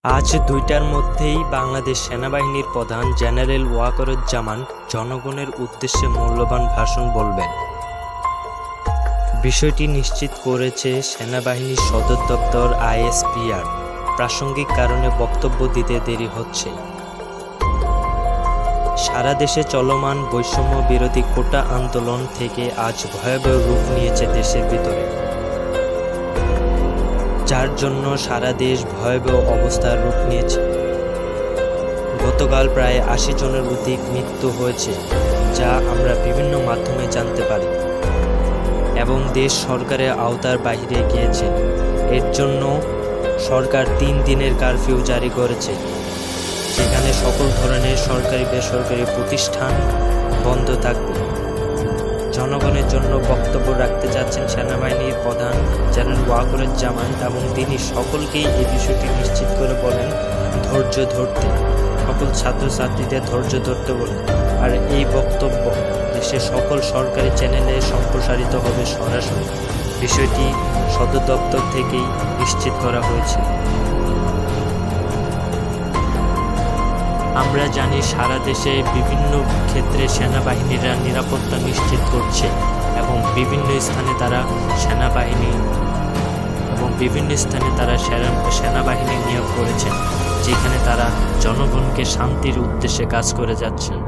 আজ ২টার মধ্যেই বাংলাদেশ সেনাবাহিনীর প্রধান জেনারেল ওয়াকারুজ্জামান জনগণের উদ্দেশ্যে মূল্যবান ভাষণ বলবেন। বিষয়টি নিশ্চিত করেছে সেনাবাহিনীর সদর দপ্তর আইএসপিআর। প্রাসঙ্গিক কারণে বক্তব্য দিতে দেরি হচ্ছে। সারা দেশে চলমান বৈষম্য বিরোধী কোটা আন্দোলন থেকে আজ ভয়াবহ রূপ নিয়েছে দেশের ভিতরে, যার জন্য সারা দেশ ভয়াবহ অবস্থার রূপ নিয়েছে। গতকাল প্রায় ৮০ জনের অধিক মৃত্যু হয়েছে, যা আমরা বিভিন্ন মাধ্যমে জানতে পারি, এবং দেশ সরকারের আওতার বাইরে গিয়েছে। এর জন্য সরকার ৩ দিনের কারফিউ জারি করেছে, যেখানে সকল ধরনের সরকারি বেসরকারি প্রতিষ্ঠান বন্ধ থাকবে। জনগণের জন্য বক্তব্য রাখতে যাচ্ছেন সেনাবাহিনীর প্রধান জেনারেল ওয়াকারুজ্জামান, এবং তিনি সকলকেই এই বিষয়টি নিশ্চিত করে বলেন ধৈর্য ধরতে, সকল ছাত্রছাত্রীদের ধৈর্য ধরতে বলেন। আর এই বক্তব্য দেশের সকল সরকারি চ্যানেলে সম্প্রসারিত হবে সরাসরি। বিষয়টি সদর দপ্তর থেকেই নিশ্চিত করা হয়েছে। আমরা জানি সারা দেশে বিভিন্ন ক্ষেত্রে সেনাবাহিনীরা নিরাপত্তা নিশ্চিত করছে, এবং বিভিন্ন স্থানে তারা সেনাবাহিনী নিয়োগ করেছেন, যেখানে তারা জনগণকে শান্তির উদ্দেশ্যে কাজ করে যাচ্ছেন।